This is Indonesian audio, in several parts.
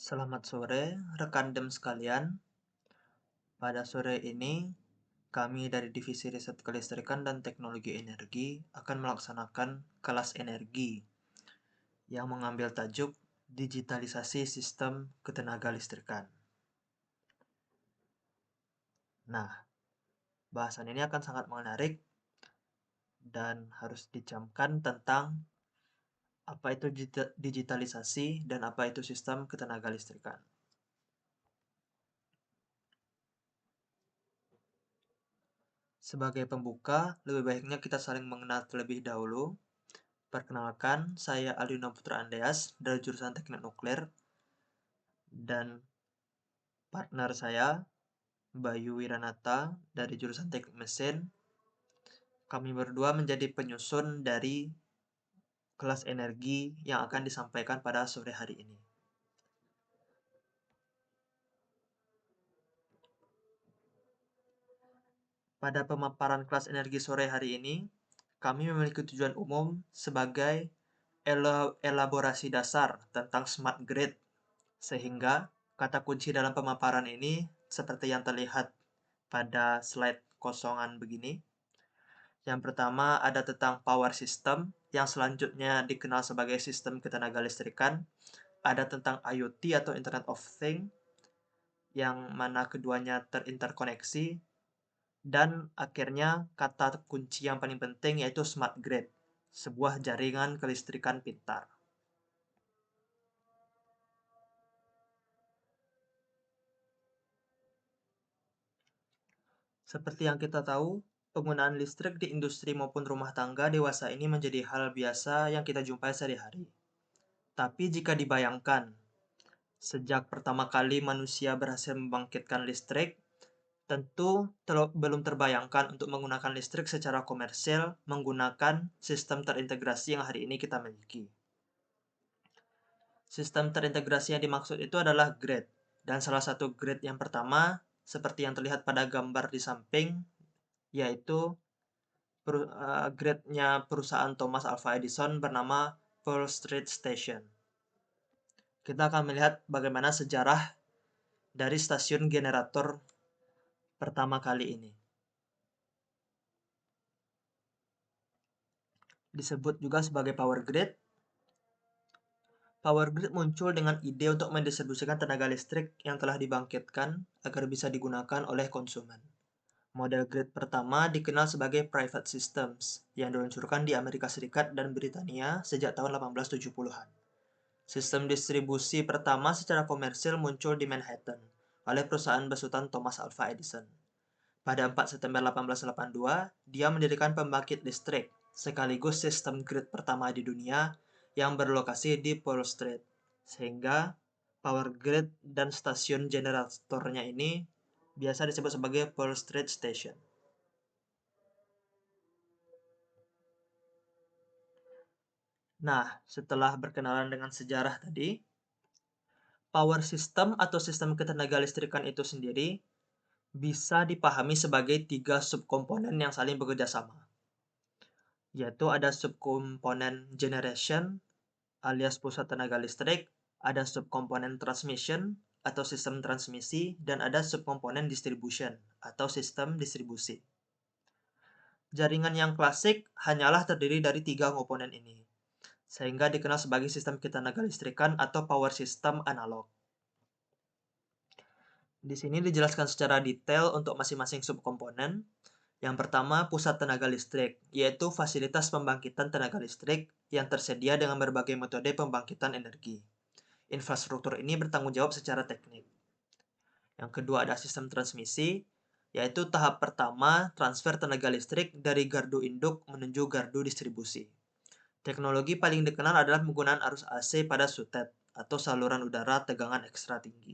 Selamat sore, rekan DEM sekalian. Pada sore ini, kami dari Divisi Riset Kelistrikan dan Teknologi Energi akan melaksanakan kelas energi yang mengambil tajuk Digitalisasi Sistem Ketenagalistrikan. Nah, bahasan ini akan sangat menarik dan harus dicamkan tentang apa itu digitalisasi dan apa itu sistem ketenagalistrikan. Sebagai pembuka, lebih baiknya kita saling mengenal terlebih dahulu. Perkenalkan, saya Aldino Putra Andreas dari jurusan Teknik Nuklir dan partner saya Bayu Wiranata dari jurusan Teknik Mesin. Kami berdua menjadi penyusun dari kelas energi yang akan disampaikan pada sore hari ini. Pada pemaparan kelas energi sore hari ini, kami memiliki tujuan umum sebagai elaborasi dasar tentang smart grid, sehingga kata kunci dalam pemaparan ini seperti yang terlihat pada slide kosongan begini. Yang pertama ada tentang power system, yang selanjutnya dikenal sebagai sistem ketenagalistrikan. Ada tentang IoT atau Internet of Things, yang mana keduanya terinterkoneksi. Dan akhirnya kata kunci yang paling penting yaitu smart grid, sebuah jaringan kelistrikan pintar. Seperti yang kita tahu, penggunaan listrik di industri maupun rumah tangga dewasa ini menjadi hal biasa yang kita jumpai sehari-hari. Tapi jika dibayangkan, sejak pertama kali manusia berhasil membangkitkan listrik, tentu belum terbayangkan untuk menggunakan listrik secara komersil menggunakan sistem terintegrasi yang hari ini kita miliki. Sistem terintegrasi yang dimaksud itu adalah grid, dan salah satu grid yang pertama, seperti yang terlihat pada gambar di samping, yaitu grid-nya perusahaan Thomas Alva Edison bernama Pearl Street Station. Kita akan melihat bagaimana sejarah dari stasiun generator pertama kali ini. Disebut juga sebagai power grid. Power grid muncul dengan ide untuk mendistribusikan tenaga listrik yang telah dibangkitkan agar bisa digunakan oleh konsumen. Model grid pertama dikenal sebagai private systems yang diluncurkan di Amerika Serikat dan Britania sejak tahun 1870-an. Sistem distribusi pertama secara komersil muncul di Manhattan oleh perusahaan besutan Thomas Alva Edison. Pada 4 September 1882, dia mendirikan pembangkit listrik sekaligus sistem grid pertama di dunia yang berlokasi di Pearl Street, sehingga power grid dan stasiun generatornya ini biasa disebut sebagai Pearl Street Station. Nah, setelah berkenalan dengan sejarah tadi, power system atau sistem ketenagalistrikan itu sendiri bisa dipahami sebagai 3 subkomponen yang saling bekerja sama, yaitu ada subkomponen generation alias pusat tenaga listrik, ada subkomponen transmission atau sistem transmisi, dan ada subkomponen distribution atau sistem distribusi. Jaringan yang klasik hanyalah terdiri dari 3 komponen ini, sehingga dikenal sebagai sistem ketenagalistrikan atau power system analog. Di sini dijelaskan secara detail untuk masing-masing subkomponen. Yang pertama, pusat tenaga listrik, yaitu fasilitas pembangkitan tenaga listrik yang tersedia dengan berbagai metode pembangkitan energi. Infrastruktur ini bertanggung jawab secara teknik. Yang kedua ada sistem transmisi, yaitu tahap pertama transfer tenaga listrik dari gardu induk menuju gardu distribusi. Teknologi paling dikenal adalah penggunaan arus AC pada sutet atau saluran udara tegangan ekstra tinggi.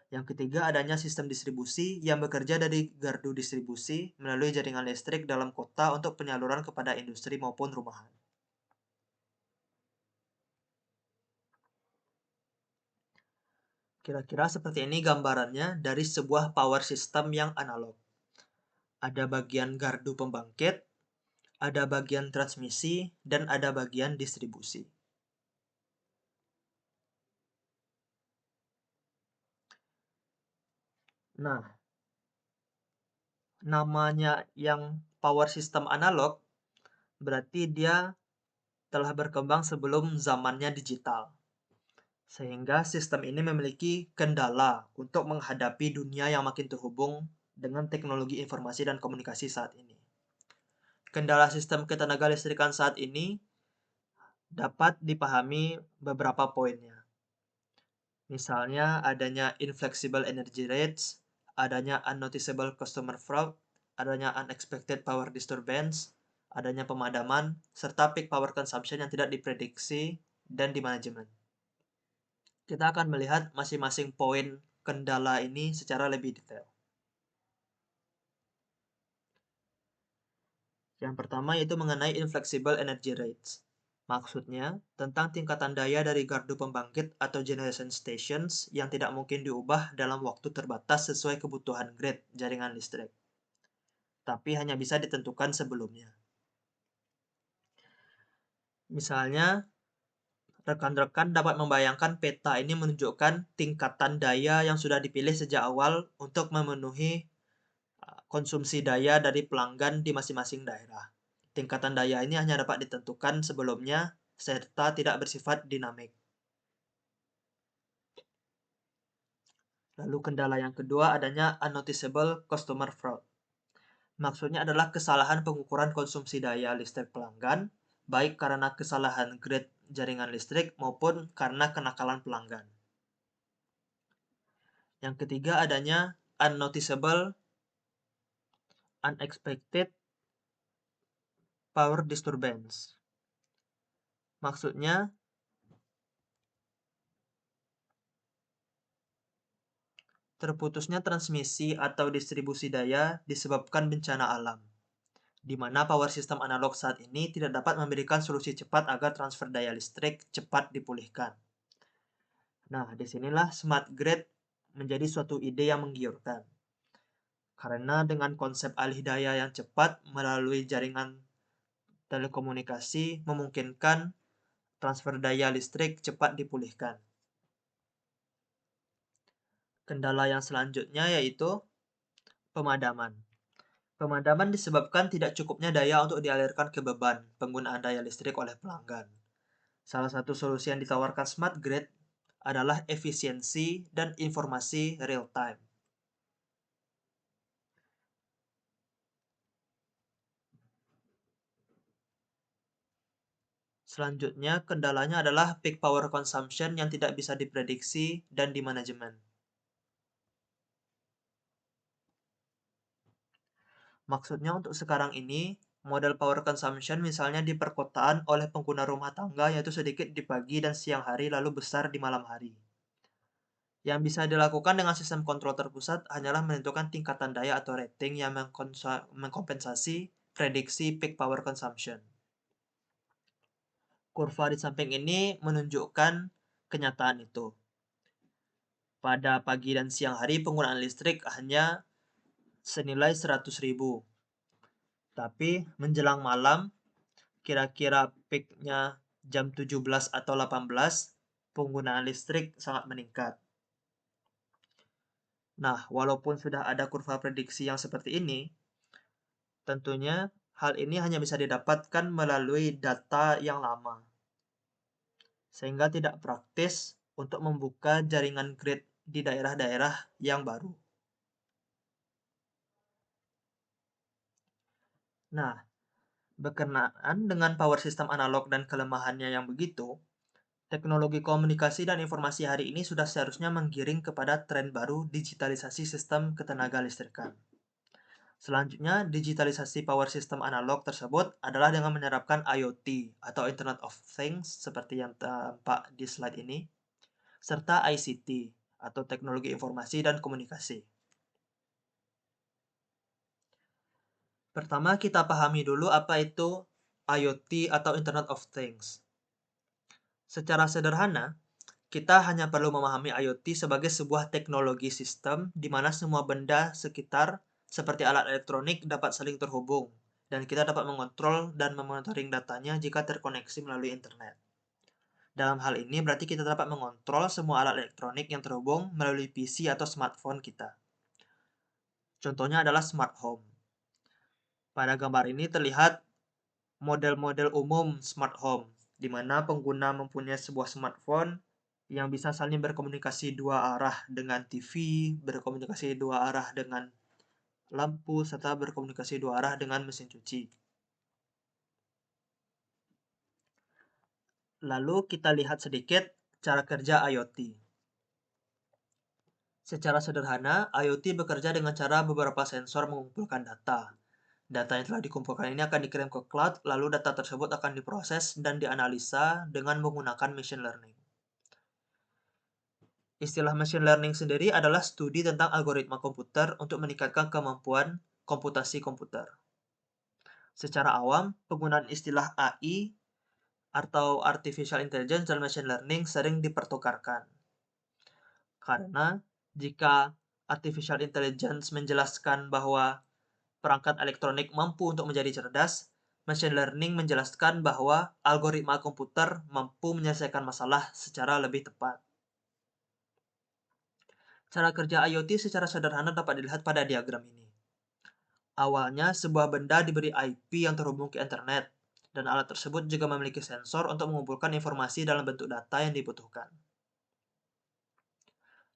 Yang ketiga adanya sistem distribusi yang bekerja dari gardu distribusi melalui jaringan listrik dalam kota untuk penyaluran kepada industri maupun rumahan. Kira-kira seperti ini gambarannya dari sebuah power system yang analog. Ada bagian gardu pembangkit, ada bagian transmisi, dan ada bagian distribusi. Nah, namanya yang power system analog berarti dia telah berkembang sebelum zamannya digital. Sehingga sistem ini memiliki kendala untuk menghadapi dunia yang makin terhubung dengan teknologi informasi dan komunikasi saat ini. Kendala sistem ketenagalistrikan saat ini dapat dipahami beberapa poinnya. Misalnya adanya inflexible energy rates, adanya unnoticeable customer fraud, adanya unexpected power disturbance, adanya pemadaman, serta peak power consumption yang tidak diprediksi dan dimanajemen. Kita akan melihat masing-masing poin kendala ini secara lebih detail. Yang pertama yaitu mengenai inflexible energy rates. Maksudnya, tentang tingkatan daya dari gardu pembangkit atau generation stations yang tidak mungkin diubah dalam waktu terbatas sesuai kebutuhan grid jaringan listrik, tapi hanya bisa ditentukan sebelumnya. Misalnya, rekan-rekan dapat membayangkan peta ini menunjukkan tingkatan daya yang sudah dipilih sejak awal untuk memenuhi konsumsi daya dari pelanggan di masing-masing daerah. Tingkatan daya ini hanya dapat ditentukan sebelumnya serta tidak bersifat dinamik. Lalu kendala yang kedua adanya unnoticeable customer fraud. Maksudnya adalah kesalahan pengukuran konsumsi daya listrik pelanggan, baik karena kesalahan grid jaringan listrik maupun karena kenakalan pelanggan. Yang ketiga adanya unnoticeable unexpected power disturbance. Maksudnya terputusnya transmisi atau distribusi daya disebabkan bencana alam, di mana power system analog saat ini tidak dapat memberikan solusi cepat agar transfer daya listrik cepat dipulihkan. Nah, disinilah smart grid menjadi suatu ide yang menggiurkan. Karena dengan konsep alih daya yang cepat melalui jaringan telekomunikasi memungkinkan transfer daya listrik cepat dipulihkan. Kendala yang selanjutnya yaitu pemadaman. Pemadaman disebabkan tidak cukupnya daya untuk dialirkan ke beban penggunaan daya listrik oleh pelanggan. Salah satu solusi yang ditawarkan smart grid adalah efisiensi dan informasi real time. Selanjutnya, kendalanya adalah peak power consumption yang tidak bisa diprediksi dan dimanajemen. Maksudnya untuk sekarang ini, model power consumption misalnya di perkotaan oleh pengguna rumah tangga yaitu sedikit di pagi dan siang hari lalu besar di malam hari. Yang bisa dilakukan dengan sistem kontrol terpusat hanyalah menentukan tingkatan daya atau rating yang mengkompensasi prediksi peak power consumption. Kurva di samping ini menunjukkan kenyataan itu. Pada pagi dan siang hari penggunaan listrik hanya senilai 100.000. Tapi menjelang malam, kira-kira peaknya jam 17 atau 18, penggunaan listrik sangat meningkat. Nah, walaupun sudah ada kurva prediksi yang seperti ini, tentunya hal ini hanya bisa didapatkan melalui data yang lama. Sehingga tidak praktis untuk membuka jaringan grid di daerah-daerah yang baru. Nah, berkenaan dengan power system analog dan kelemahannya yang begitu, teknologi komunikasi dan informasi hari ini sudah seharusnya menggiring kepada tren baru digitalisasi sistem ketenaga listrikan. Selanjutnya, digitalisasi power system analog tersebut adalah dengan menerapkan IoT atau Internet of Things seperti yang tampak di slide ini, serta ICT atau teknologi informasi dan komunikasi. Pertama, kita pahami dulu apa itu IoT atau Internet of Things. Secara sederhana, kita hanya perlu memahami IoT sebagai sebuah teknologi sistem di mana semua benda sekitar seperti alat elektronik dapat saling terhubung, dan kita dapat mengontrol dan memonitoring datanya jika terkoneksi melalui internet. Dalam hal ini berarti kita dapat mengontrol semua alat elektronik yang terhubung melalui PC atau smartphone kita. Contohnya adalah smart home. Pada gambar ini terlihat model-model umum smart home, di mana pengguna mempunyai sebuah smartphone yang bisa saling berkomunikasi dua arah dengan TV, berkomunikasi dua arah dengan lampu, serta berkomunikasi dua arah dengan mesin cuci. Lalu kita lihat sedikit cara kerja IoT. Secara sederhana, IoT bekerja dengan cara beberapa sensor mengumpulkan data. Data yang telah dikumpulkan ini akan dikirim ke cloud, lalu data tersebut akan diproses dan dianalisa dengan menggunakan machine learning. Istilah machine learning sendiri adalah studi tentang algoritma komputer untuk meningkatkan kemampuan komputasi komputer. Secara awam, penggunaan istilah AI atau Artificial Intelligence dan Machine Learning sering dipertukarkan. Karena jika Artificial Intelligence menjelaskan bahwa perangkat elektronik mampu untuk menjadi cerdas, Machine Learning menjelaskan bahwa algoritma komputer mampu menyelesaikan masalah secara lebih tepat. Cara kerja IoT secara sederhana dapat dilihat pada diagram ini. Awalnya, sebuah benda diberi IP yang terhubung ke internet, dan alat tersebut juga memiliki sensor untuk mengumpulkan informasi dalam bentuk data yang dibutuhkan.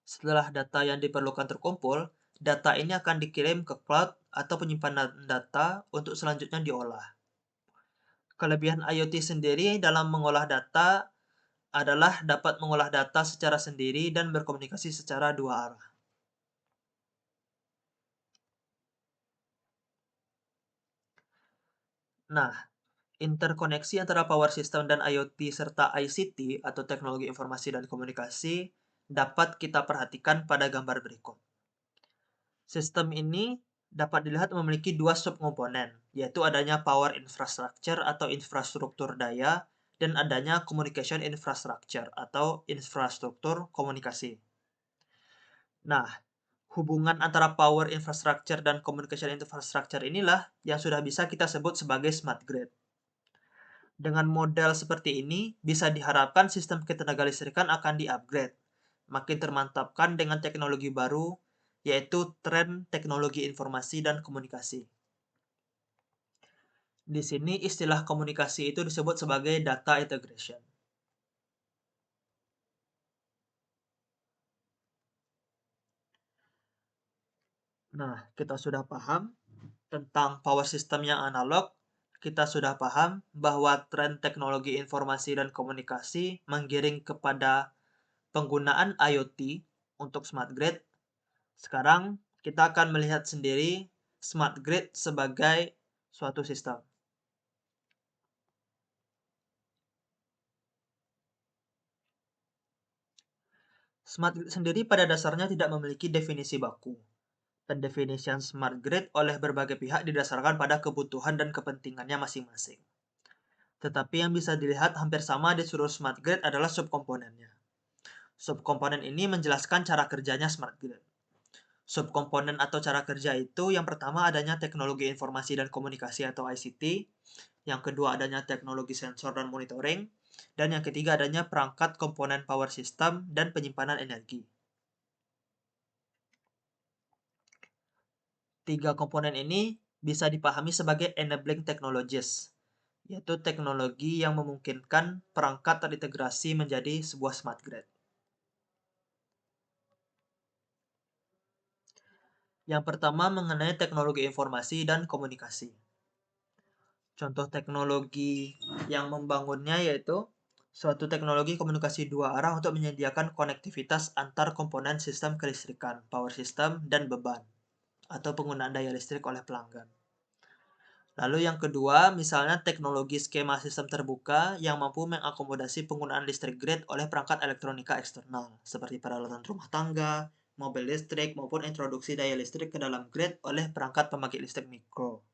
Setelah data yang diperlukan terkumpul, data ini akan dikirim ke cloud atau penyimpanan data untuk selanjutnya diolah. Kelebihan IoT sendiri dalam mengolah data adalah dapat mengolah data secara sendiri dan berkomunikasi secara dua arah. Nah, interkoneksi antara power system dan IoT serta ICT atau teknologi informasi dan komunikasi dapat kita perhatikan pada gambar berikut. Sistem ini dapat dilihat memiliki dua subkomponen, yaitu adanya power infrastructure atau infrastruktur daya dan adanya communication infrastructure atau infrastruktur komunikasi. Nah, hubungan antara power infrastructure dan communication infrastructure inilah yang sudah bisa kita sebut sebagai smart grid. Dengan model seperti ini, bisa diharapkan sistem ketenagalistrikan akan di-upgrade, makin termantapkan dengan teknologi baru, yaitu tren teknologi informasi dan komunikasi. Di sini istilah komunikasi itu disebut sebagai data integration. Nah, kita sudah paham tentang power system yang analog, kita sudah paham bahwa tren teknologi informasi dan komunikasi menggiring kepada penggunaan IoT untuk smart grid. Sekarang kita akan melihat sendiri smart grid sebagai suatu sistem. Smart grid sendiri pada dasarnya tidak memiliki definisi baku. Pendefinisian smart grid oleh berbagai pihak didasarkan pada kebutuhan dan kepentingannya masing-masing. Tetapi yang bisa dilihat hampir sama di seluruh smart grid adalah subkomponennya. Subkomponen ini menjelaskan cara kerjanya smart grid. Subkomponen atau cara kerja itu yang pertama adanya teknologi informasi dan komunikasi atau ICT, yang kedua adanya teknologi sensor dan monitoring, dan yang ketiga adanya perangkat komponen power system dan penyimpanan energi. Tiga komponen ini bisa dipahami sebagai enabling technologies, yaitu teknologi yang memungkinkan perangkat terintegrasi menjadi sebuah smart grid. Yang pertama mengenai teknologi informasi dan komunikasi. Contoh teknologi yang membangunnya yaitu suatu teknologi komunikasi dua arah untuk menyediakan konektivitas antar komponen sistem kelistrikan, power system, dan beban, atau penggunaan daya listrik oleh pelanggan. Lalu yang kedua, misalnya teknologi skema sistem terbuka yang mampu mengakomodasi penggunaan listrik grid oleh perangkat elektronika eksternal, seperti peralatan rumah tangga, mobil listrik, maupun introduksi daya listrik ke dalam grid oleh perangkat pembangkit listrik mikro.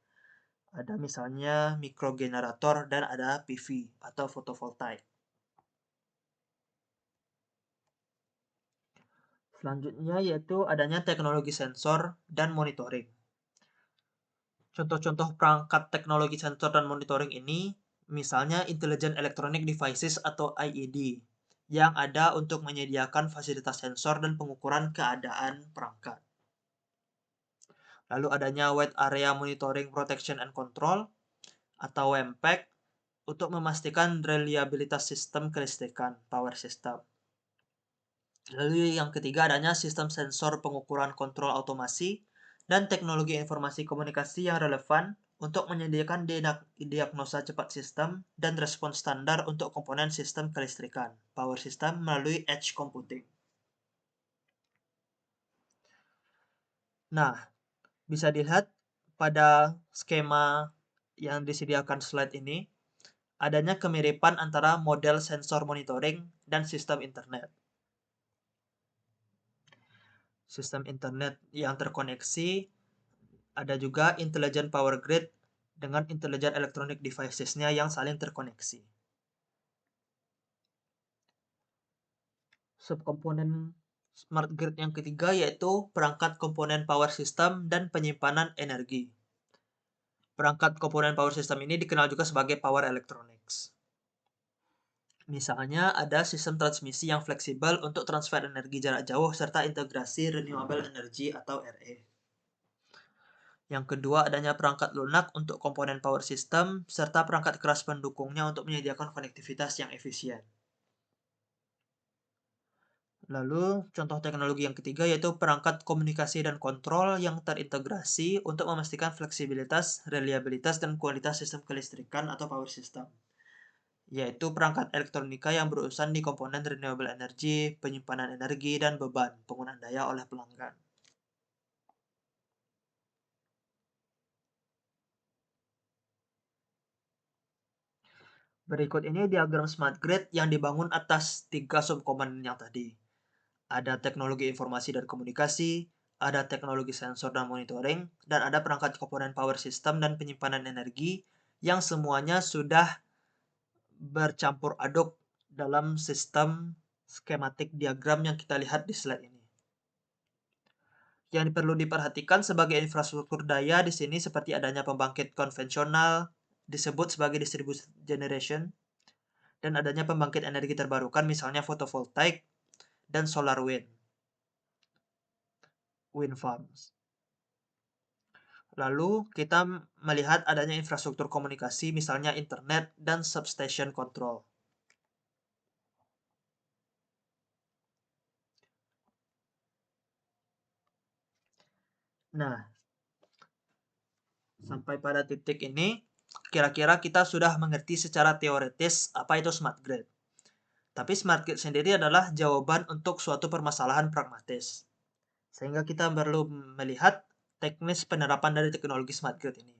Ada misalnya mikrogenerator dan ada PV atau fotovoltaik. Selanjutnya yaitu adanya teknologi sensor dan monitoring. Contoh-contoh perangkat teknologi sensor dan monitoring ini misalnya Intelligent Electronic Devices atau IED yang ada untuk menyediakan fasilitas sensor dan pengukuran keadaan perangkat. lalu adanya Wide Area Monitoring Protection and Control atau WMPEC untuk memastikan reliabilitas sistem kelistrikan, power system. Lalu yang ketiga adanya sistem sensor pengukuran kontrol otomasi dan teknologi informasi komunikasi yang relevan untuk menyediakan diagnosa cepat sistem dan respons standar untuk komponen sistem kelistrikan, power system melalui edge computing. Nah, bisa dilihat pada skema yang disediakan slide ini, adanya kemiripan antara model sensor monitoring dan sistem internet. Sistem internet yang terkoneksi, ada juga intelligent power grid dengan intelligent electronic devices-nya yang saling terkoneksi. Subkomponen smart grid yang ketiga yaitu perangkat komponen power system dan penyimpanan energi. Perangkat komponen power system ini dikenal juga sebagai power electronics. Misalnya ada sistem transmisi yang fleksibel untuk transfer energi jarak jauh serta integrasi renewable energy atau RE. Yang kedua adanya perangkat lunak untuk komponen power system serta perangkat keras pendukungnya untuk menyediakan konektivitas yang efisien. Lalu contoh teknologi yang ketiga yaitu perangkat komunikasi dan kontrol yang terintegrasi untuk memastikan fleksibilitas, reliabilitas, dan kualitas sistem kelistrikan atau power system. Yaitu perangkat elektronika yang berurusan di komponen renewable energy, penyimpanan energi, dan beban penggunaan daya oleh pelanggan. Berikut ini diagram smart grid yang dibangun atas 3 subkomponen yang tadi. Ada teknologi informasi dan komunikasi, ada teknologi sensor dan monitoring, dan ada perangkat komponen power system dan penyimpanan energi yang semuanya sudah bercampur aduk dalam sistem skematik diagram yang kita lihat di slide ini. Yang perlu diperhatikan sebagai infrastruktur daya di sini seperti adanya pembangkit konvensional disebut sebagai distributed generation dan adanya pembangkit energi terbarukan misalnya fotovoltaik dan solar wind farms. Lalu kita melihat adanya infrastruktur komunikasi misalnya internet dan substation control. Nah, sampai pada titik ini, kira-kira kita sudah mengerti secara teoritis apa itu smart grid. Tapi smart grid sendiri adalah jawaban untuk suatu permasalahan pragmatis. Sehingga kita perlu melihat teknis penerapan dari teknologi smart grid ini.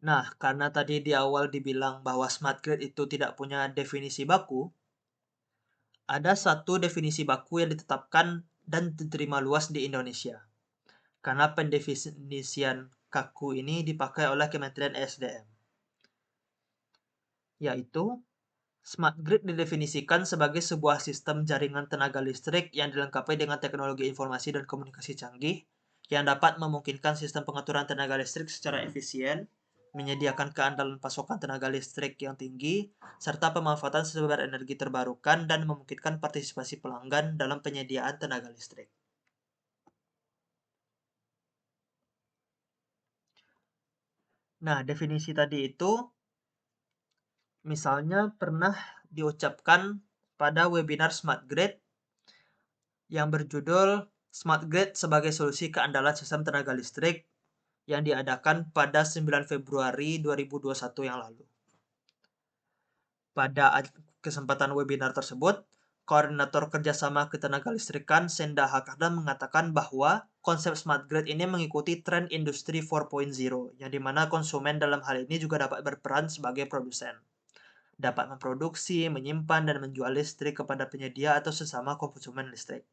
Nah, karena tadi di awal dibilang bahwa smart grid itu tidak punya definisi baku, ada satu definisi baku yang ditetapkan dan diterima luas di Indonesia. Karena pendefinisian kaku ini dipakai oleh Kementerian ESDM. Yaitu, smart grid didefinisikan sebagai sebuah sistem jaringan tenaga listrik yang dilengkapi dengan teknologi informasi dan komunikasi canggih yang dapat memungkinkan sistem pengaturan tenaga listrik secara efisien, menyediakan keandalan pasokan tenaga listrik yang tinggi, serta pemanfaatan sumber energi terbarukan dan memungkinkan partisipasi pelanggan dalam penyediaan tenaga listrik. Nah, definisi tadi itu misalnya pernah diucapkan pada webinar Smart Grid yang berjudul Smart Grid sebagai solusi keandalan sistem tenaga listrik yang diadakan pada 9 Februari 2021 yang lalu. Pada kesempatan webinar tersebut, Koordinator Kerjasama Ketenaga Listrikan Senda Hakardam mengatakan bahwa konsep smart grid ini mengikuti tren industri 4.0 yang dimana konsumen dalam hal ini juga dapat berperan sebagai produsen. Dapat memproduksi, menyimpan, dan menjual listrik kepada penyedia atau sesama konsumen listrik.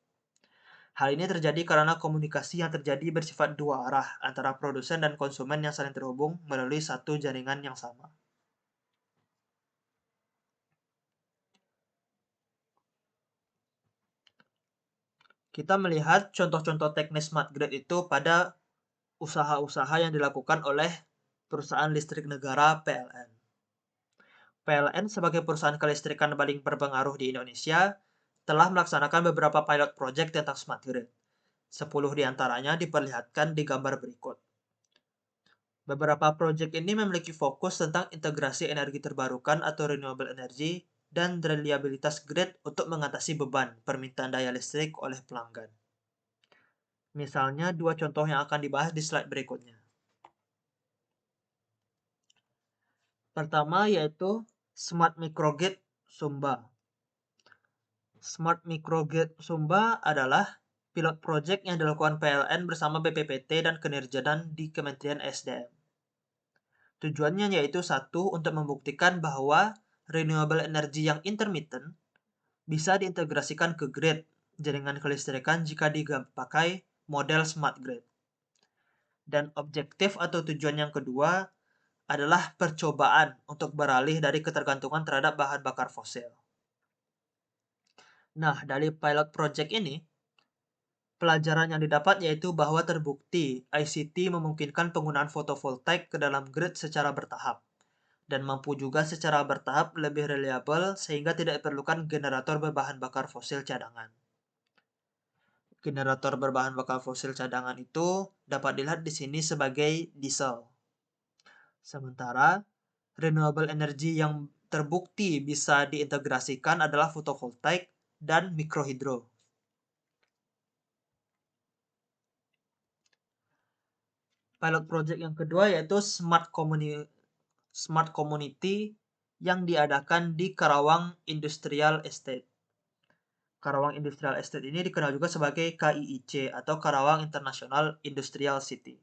Hal ini terjadi karena komunikasi yang terjadi bersifat dua arah antara produsen dan konsumen yang saling terhubung melalui satu jaringan yang sama. Kita melihat contoh-contoh teknis smart grid itu pada usaha-usaha yang dilakukan oleh perusahaan listrik negara PLN. PLN sebagai perusahaan kelistrikan paling berpengaruh di Indonesia telah melaksanakan beberapa pilot project tentang smart grid. 10 diantaranya diperlihatkan di gambar berikut. Beberapa proyek ini memiliki fokus tentang integrasi energi terbarukan atau renewable energy dan reliabilitas grid untuk mengatasi beban permintaan daya listrik oleh pelanggan. Misalnya, dua contoh yang akan dibahas di slide berikutnya. Pertama yaitu Smart Microgrid Sumba. Smart Microgrid Sumba adalah pilot project yang dilakukan PLN bersama BPPT dan Kenerjanan di Kementerian SDM. Tujuannya yaitu satu, untuk membuktikan bahwa renewable energy yang intermittent bisa diintegrasikan ke grid jaringan kelistrikan jika dipakai model smart grid. Dan objektif atau tujuan yang kedua adalah percobaan untuk beralih dari ketergantungan terhadap bahan bakar fosil. Nah, dari pilot project ini, pelajaran yang didapat yaitu bahwa terbukti ICT memungkinkan penggunaan fotovoltaik ke dalam grid secara bertahap, dan mampu juga secara bertahap lebih reliable sehingga tidak diperlukan generator berbahan bakar fosil cadangan. Generator berbahan bakar fosil cadangan itu dapat dilihat di sini sebagai diesel. Sementara renewable energy yang terbukti bisa diintegrasikan adalah fotovoltaik dan mikrohidro. Pilot project yang kedua yaitu Smart Community yang diadakan di Karawang Industrial Estate. Karawang Industrial Estate ini dikenal juga sebagai KIIC atau Karawang International Industrial City.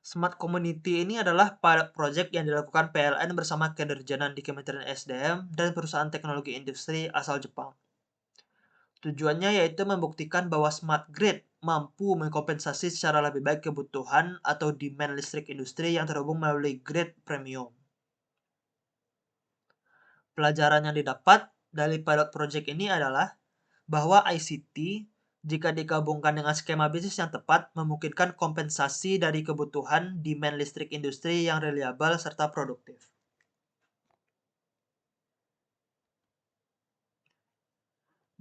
Smart Community ini adalah pilot project yang dilakukan PLN bersama Kenerjanan di Kementerian SDM dan perusahaan teknologi industri asal Jepang. Tujuannya yaitu membuktikan bahwa smart grid mampu mengkompensasi secara lebih baik kebutuhan atau demand listrik industri yang terhubung melalui grid premium. Pelajaran yang didapat dari pilot project ini adalah bahwa ICT jika digabungkan dengan skema bisnis yang tepat memungkinkan kompensasi dari kebutuhan demand listrik industri yang reliable serta produktif.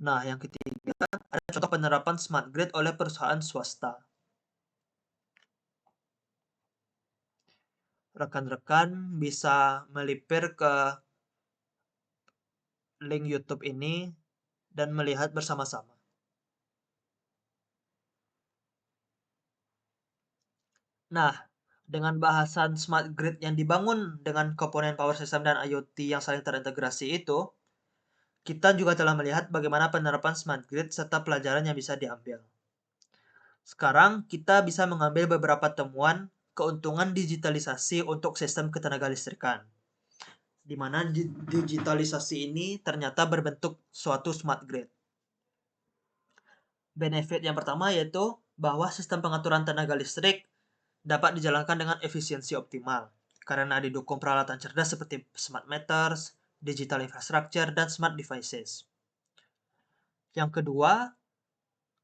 Nah, yang ketiga ada contoh penerapan smart grid oleh perusahaan swasta. Rekan-rekan bisa melipir ke link YouTube ini dan melihat bersama-sama. Nah, dengan bahasan smart grid yang dibangun dengan komponen power system dan IoT yang saling terintegrasi itu, kita juga telah melihat bagaimana penerapan smart grid serta pelajaran yang bisa diambil. Sekarang kita bisa mengambil beberapa temuan keuntungan digitalisasi untuk sistem ketenagalistrikan, di mana digitalisasi ini ternyata berbentuk suatu smart grid. Benefit yang pertama yaitu bahwa sistem pengaturan tenaga listrik dapat dijalankan dengan efisiensi optimal karena didukung peralatan cerdas seperti smart meters, digital infrastructure, dan smart devices. Yang kedua,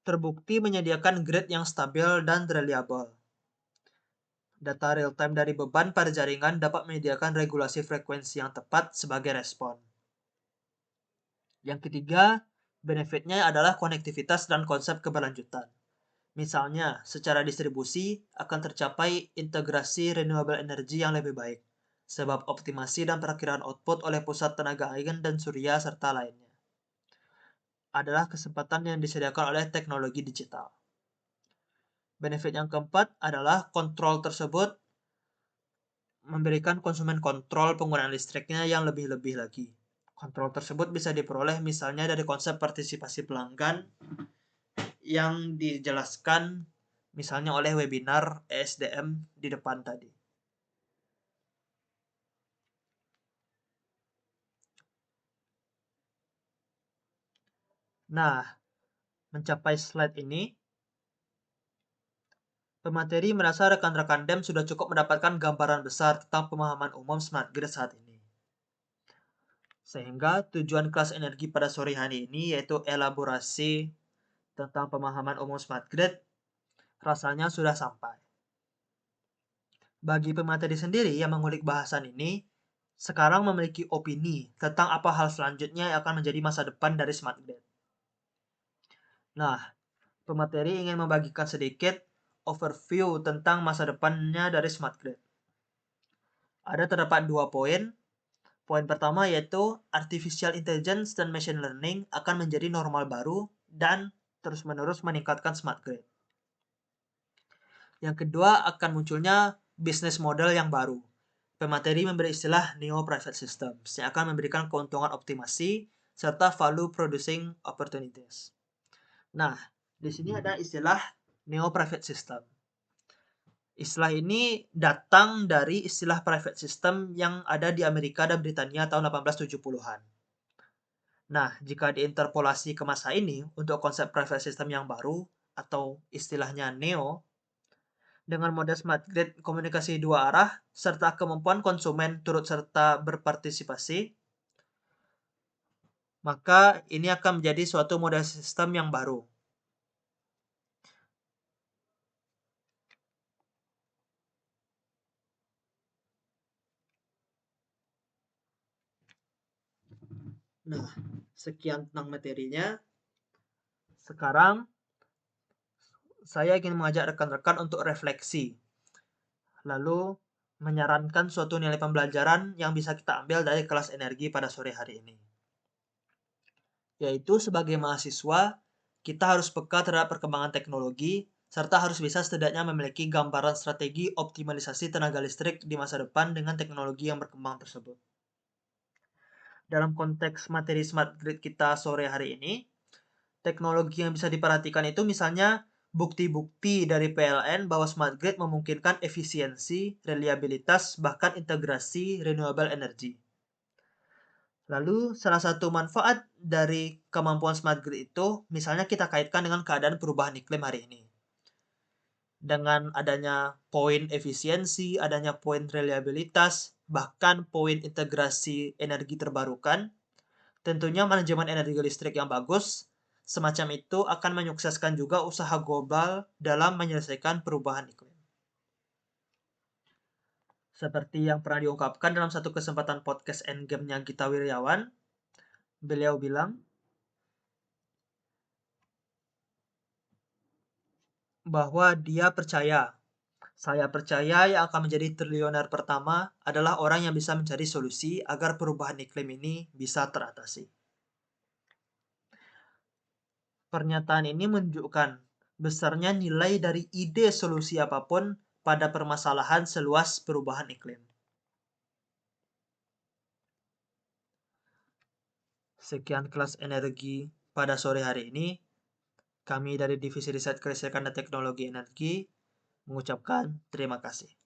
terbukti menyediakan grid yang stabil dan reliable. Data real-time dari beban pada jaringan dapat menyediakan regulasi frekuensi yang tepat sebagai respon. Yang ketiga, benefitnya adalah konektivitas dan konsep keberlanjutan. Misalnya, secara distribusi akan tercapai integrasi renewable energy yang lebih baik, sebab optimasi dan perakiraan output oleh pusat tenaga angin dan surya serta lainnya adalah kesempatan yang disediakan oleh teknologi digital. Benefit yang keempat adalah kontrol tersebut memberikan konsumen kontrol penggunaan listriknya yang lebih-lebih lagi. Kontrol tersebut bisa diperoleh misalnya dari konsep partisipasi pelanggan yang dijelaskan misalnya oleh webinar ESDM di depan tadi. Nah, mencapai slide ini, pemateri merasa rekan-rekan DEM sudah cukup mendapatkan gambaran besar tentang pemahaman umum smart grid saat ini. Sehingga tujuan kelas energi pada sore hari ini yaitu elaborasi tentang pemahaman umum smart grid rasanya sudah sampai. Bagi pemateri sendiri yang mengulik bahasan ini, sekarang memiliki opini tentang apa hal selanjutnya yang akan menjadi masa depan dari smart grid. Nah, Pemateri ingin membagikan sedikit overview tentang masa depannya dari smart grid. Ada terdapat 2 poin. Poin pertama yaitu artificial intelligence dan machine learning akan menjadi normal baru dan terus-menerus meningkatkan smart grid. Yang kedua akan munculnya bisnis model yang baru. Pemateri memberi istilah neo-private systems yang akan memberikan keuntungan optimasi serta value producing opportunities. Nah, di sini ada istilah neo-private system. Istilah ini datang dari istilah private system yang ada di Amerika dan Britania tahun 1870-an. Nah, jika diinterpolasi ke masa ini untuk konsep private system yang baru atau istilahnya neo, dengan model smart grid komunikasi dua arah serta kemampuan konsumen turut serta berpartisipasi, maka ini akan menjadi suatu model sistem yang baru. Nah, sekian tentang materinya. Sekarang saya ingin mengajak rekan-rekan untuk refleksi, lalu menyarankan suatu nilai pembelajaran yang bisa kita ambil dari kelas energi pada sore hari ini. Yaitu sebagai mahasiswa, kita harus peka terhadap perkembangan teknologi, serta harus bisa setidaknya memiliki gambaran strategi optimalisasi tenaga listrik di masa depan dengan teknologi yang berkembang tersebut. Dalam konteks materi smart grid kita sore hari ini, teknologi yang bisa diperhatikan itu misalnya bukti-bukti dari PLN bahwa smart grid memungkinkan efisiensi, reliabilitas, bahkan integrasi renewable energy. Lalu, salah satu manfaat dari kemampuan smart grid itu, misalnya kita kaitkan dengan keadaan perubahan iklim hari ini. Dengan adanya poin efisiensi, adanya poin reliabilitas, bahkan poin integrasi energi terbarukan, tentunya manajemen energi listrik yang bagus, semacam itu akan menyukseskan juga usaha global dalam menyelesaikan perubahan iklim. Seperti yang pernah diungkapkan dalam satu kesempatan podcast Endgame-nya Gita Wirjawan, beliau bilang bahwa saya percaya yang akan menjadi triliuner pertama adalah orang yang bisa mencari solusi agar perubahan iklim ini bisa teratasi. Pernyataan ini menunjukkan besarnya nilai dari ide solusi apapun pada permasalahan seluas perubahan iklim. Sekian kelas energi pada sore hari ini. Kami dari Divisi Riset Kelistrikan dan Teknologi Energi mengucapkan terima kasih.